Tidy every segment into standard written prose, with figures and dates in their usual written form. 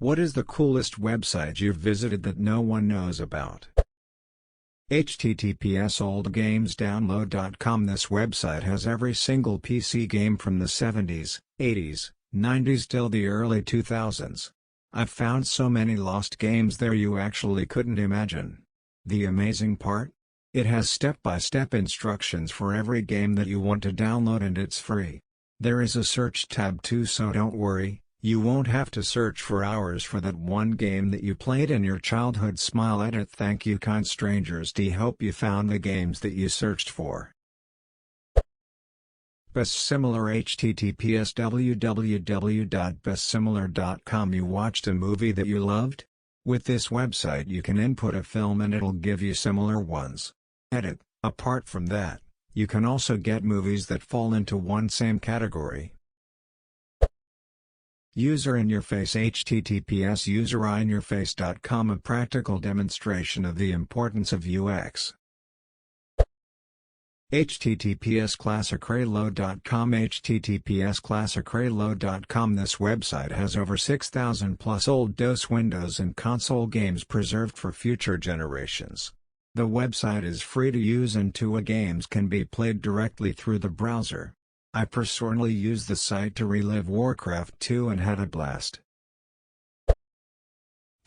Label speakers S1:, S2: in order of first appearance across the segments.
S1: What is the coolest website you've visited that no one knows about? https://oldgamesdownload.com. This website has every single PC game from the 70s, 80s, 90s till the early 2000s. I've found so many lost games there you actually couldn't imagine. The amazing part? It has step-by-step instructions for every game that you want to download and it's free. There is a search tab too, so don't worry, you won't have to search for hours for that one game that you played in your childhood. Smile edit. Thank you kind strangers. Hope you found the games that you searched for. Bestsimilar. https www.bestsimilar.com. You watched a movie that you loved? With this website you can input a film and it'll give you similar ones. Edit. Apart from that, you can also get movies that fall into one same category. User Interface. https userinterface.com. A practical demonstration of the importance of UX. https classicreload.com. https classicreload.com. This website has over 6,000 plus old DOS Windows and console games preserved for future generations. The website is free to use and 2 games can be played directly through the browser. I personally used the site to relive Warcraft 2 and had a blast.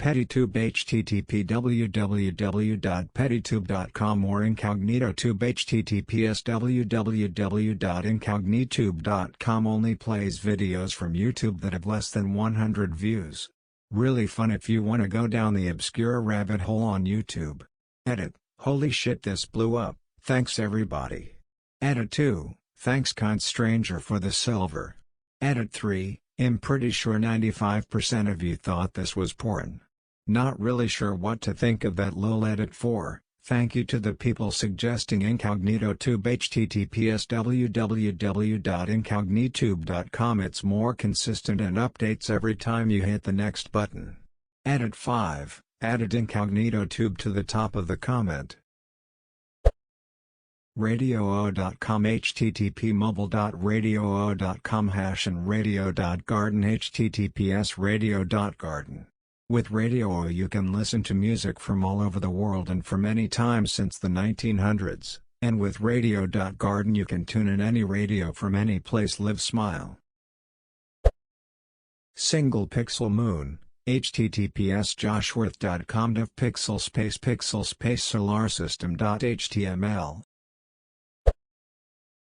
S1: PettyTube. http www.pettitube.com or IncognitoTube. https www.incognitube.com only plays videos from YouTube that have less than 100 views. Really fun if you want to go down the obscure rabbit hole on YouTube. Edit. Holy shit, this blew up, thanks everybody. Edit 2. Thanks kind stranger for the silver. Edit 3. I'm pretty sure 95% of you thought this was porn. Not really sure what to think of that lol. Edit 4. Thank you to the people suggesting IncognitoTube. https www.incognitube.com. It's more consistent and updates every time you hit the next button. Edit 5. Added IncognitoTube to the top of the comment. Radio.com. http mobile.radio.com and radio.garden. https radio.garden. With Radio you can listen to music from all over the world and from any time since the 1900s, and with radio.garden you can tune in any radio from any place. Live smile. Single Pixel Moon. https joshworth.com. pixel space solarsystem.html.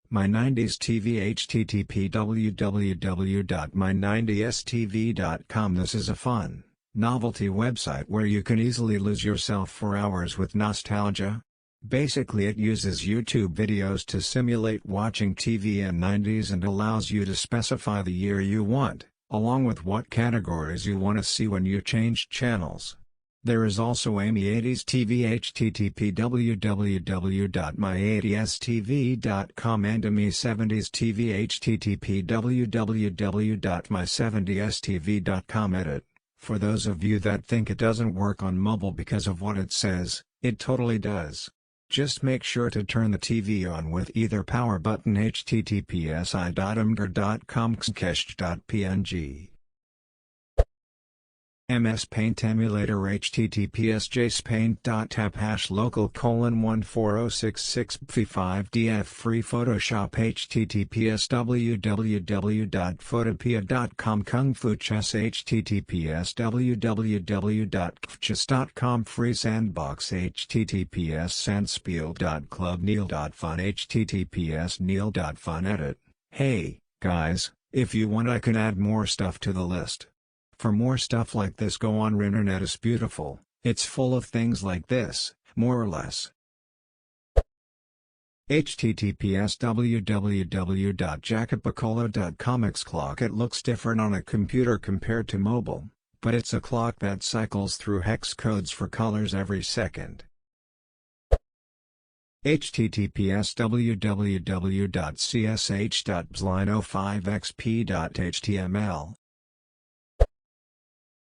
S1: My 90s TV. http www.my90stv.com. This is a fun, novelty website where you can easily lose yourself for hours with nostalgia. Basically it uses YouTube videos to simulate watching TV in 90s and allows you to specify the year you want, along with what categories you want to see when you change channels. There is also Amy 80s TV. http www.my80stv.com and Amy 70s TV. http www.my70stv.com. Edit. For those of you that think it doesn't work on mobile because of what it says, it totally does. Just make sure to turn the TV on with either power button. https i.imgur.com xcache.png. MS Paint Emulator. https jspaint.tap #local:14066phi5df free Photoshop. https www.photopia.com Kung Fu Chess. https www.kfchess.com free Sandbox. https sandspiel.club neil.fun. https neil.fun. Edit. Hey, guys, if you want I can add more stuff to the list. For more stuff like this go on. Internet is beautiful, it's full of things like this, more or less. https www.jacopiccolo.com Xclock. It looks different on a computer compared to mobile, but it's a clock that cycles through hex codes for colors every second. https www.csh.bzlino5xp.html.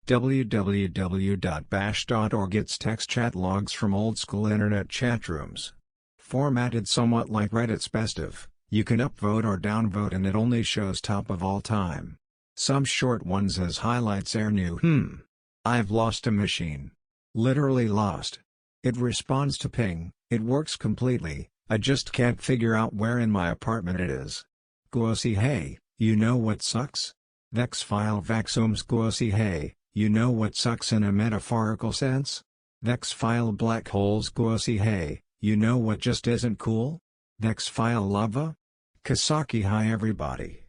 S1: www.bash.org. It's text chat logs from old school internet chat rooms. Formatted somewhat like Reddit's best of, you can upvote or downvote and it only shows top of all time. Some short ones as highlights are new. I've lost a machine. Literally lost. It responds to ping, it works completely, I just can't figure out where in my apartment it is. Guosi hey, you know what sucks? Vex file vaxums guosi hey, you know what sucks in a metaphorical sense? Vex file black holes guosi hey, you know what just isn't cool? Vex file lava? Kasaki hi everybody.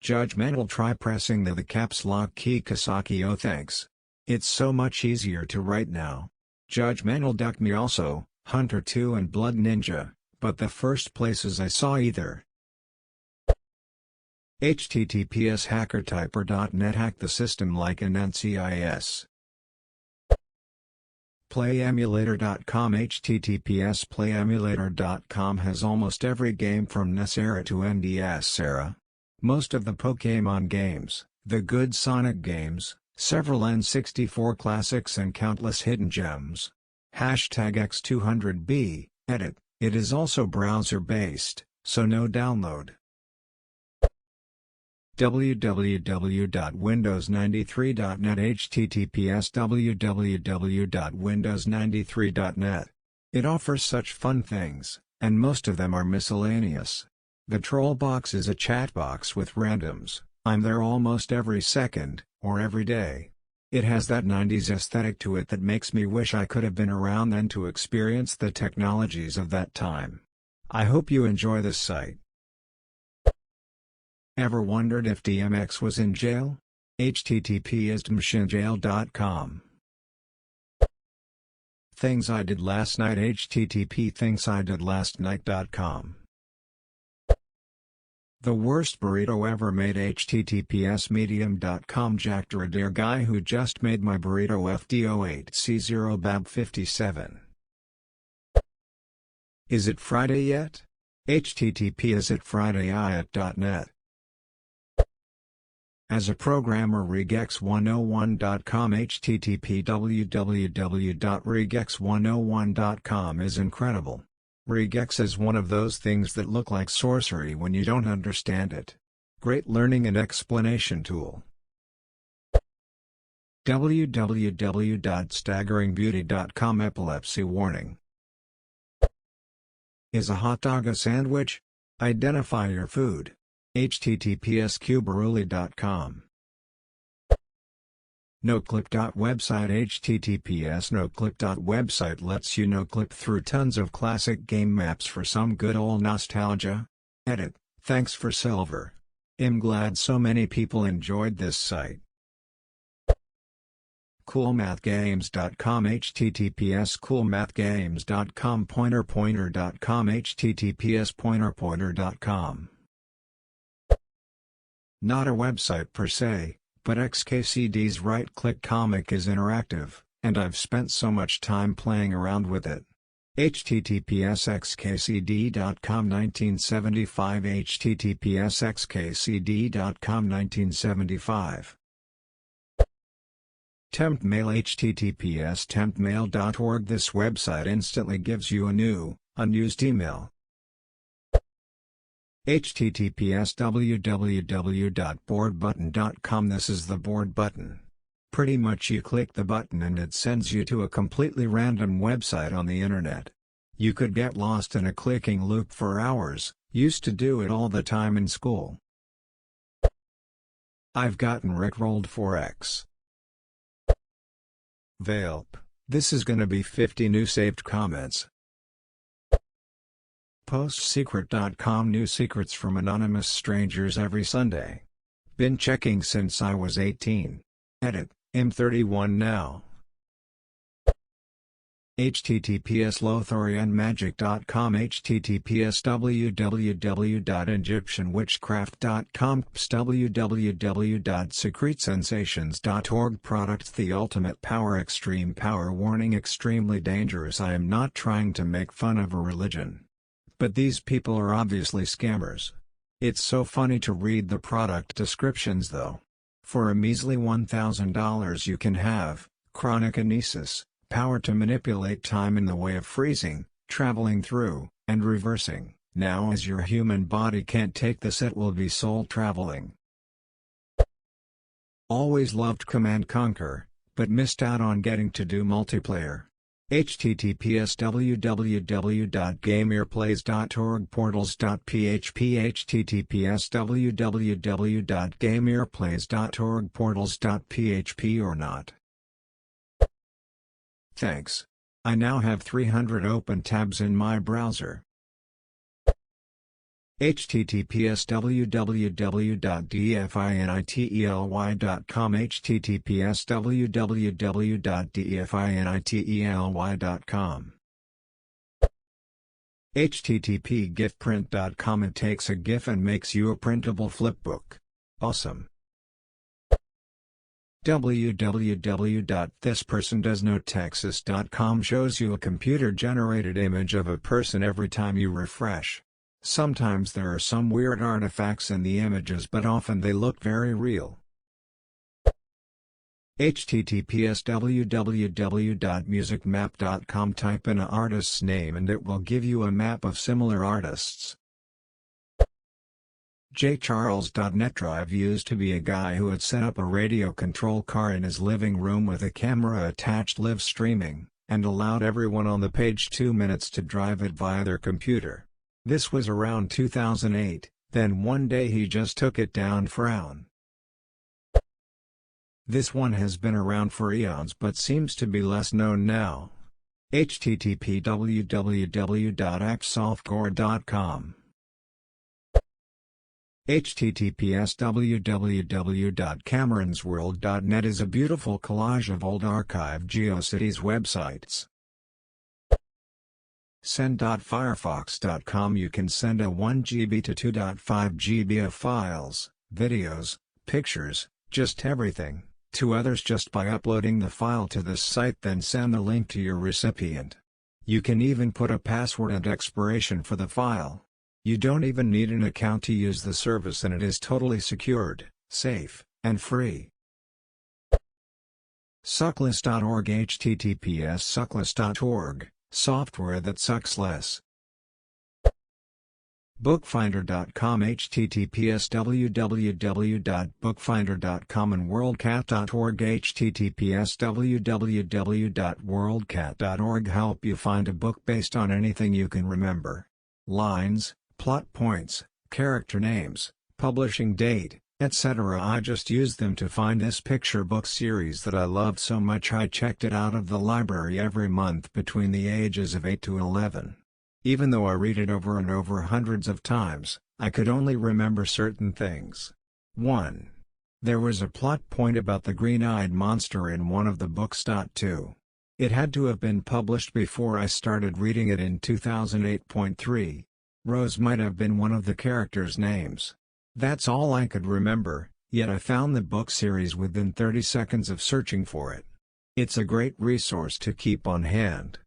S1: Judgmental try pressing the caps lock key Kasaki oh thanks. It's so much easier to write now. Judgmental duck me also, Hunter 2 and Blood Ninja, but the first places I saw either. https hackertyper.net hack the system like an NCIS. Playemulator.com https playemulator.com has almost every game from NES era to NDS era. Most of the Pokémon games, the good Sonic games, several N64 classics and countless hidden gems. #X200B, edit, it is also browser-based, so no download. www.windows93.net https www.windows93.net. It offers such fun things, and most of them are miscellaneous. The troll box is a chat box with randoms, I'm there almost every second, or every day. It has that 90s aesthetic to it that makes me wish I could have been around then to experience the technologies of that time. I hope you enjoy this site. Ever wondered if DMX was in jail? http://isdmshinjail.com. Things I did last night http thingsididlastnight.com. The worst burrito ever made https medium.com. Jack Dear guy who just made my burrito FD08C0BAB57. Is it Friday yet? http isitfridayit.net. As a programmer regex101.com http www.regex101.com is incredible. Regex is one of those things that look like sorcery when you don't understand it. Great learning and explanation tool. www.staggeringbeauty.com Epilepsy warning. Is a hot dog a sandwich? Identify your food. https://cubaruli.com. Noclip.website https noclip.website lets you noclip through tons of classic game maps for some good old nostalgia. Edit, thanks for silver. I'm glad so many people enjoyed this site. coolmathgames.com https coolmathgames.com pointerpointer.com https pointerpointer.com. Not a website per se, but XKCD's right-click comic is interactive, and I've spent so much time playing around with it. https xkcd.com 1975 https xkcd.com 1975. Temptmail https temptmail.org. This website instantly gives you a new, unused email. https www.boardbutton.com. This is the board button. Pretty much you click the button and it sends you to a completely random website on the internet. You could get lost in a clicking loop for hours, used to do it all the time in school. I've gotten rickrolled for X. Vailp, this is gonna be 50 new saved comments. PostSecret.com. New secrets from anonymous strangers every Sunday. Been checking since I was 18. Edit, I'm 31 now. https lothorianmagic.com https www.egyptianwitchcraft.com www.secretsensations.org. Products the ultimate power. Extreme power warning. Extremely dangerous. I am not trying to make fun of a religion. But these people are obviously scammers. It's so funny to read the product descriptions though. For a measly $1,000 you can have chronokinesis, power to manipulate time in the way of freezing, traveling through, and reversing. Now as your human body can't take this, it will be soul traveling. Always loved Command Conquer, but missed out on getting to do multiplayer. https www.gameearplays.org portals.php https www.gameearplays.org portals.php or not. Thanks. I now have 300 open tabs in my browser. https www.definitely.com https www.definitely.com http gifprint.com. It takes a GIF and makes you a printable flipbook. Awesome. www.thispersondoesnotexist.com shows you a computer-generated image of a person every time you refresh. Sometimes there are some weird artifacts in the images, but often they look very real. https www.musicmap.com. Type in an artist's name and it will give you a map of similar artists. jcharles.net used to be a guy who had set up a radio control car in his living room with a camera attached live streaming, and allowed everyone on the page 2 minutes to drive it via their computer. This was around 2008, then one day he just took it down. Frown. This one has been around for eons but seems to be less known now. http www.axsoftcore.com https www.cameronsworld.net is a beautiful collage of old archived GeoCities websites. Send.firefox.com. You can send a 1 GB to 2.5 GB of files, videos, pictures, just everything, to others just by uploading the file to this site, then send the link to your recipient. You can even put a password and expiration for the file. You don't even need an account to use the service, and it is totally secured, safe, and free. Suckless.org https suckless.org, software that sucks less. Bookfinder.com https www.bookfinder.com and worldcat.org https www.worldcat.org help you find a book based on anything you can remember. Lines, plot points, character names, publishing date, etc. I just used them to find this picture book series that I loved so much I checked it out of the library every month between the ages of 8 to 11. Even though I read it over and over hundreds of times, I could only remember certain things. 1. There was a plot point about the green-eyed monster in one of the books. 2. It had to have been published before I started reading it in 2008.3. Rose might have been one of the characters' names. That's all I could remember, yet I found the book series within 30 seconds of searching for it. It's a great resource to keep on hand.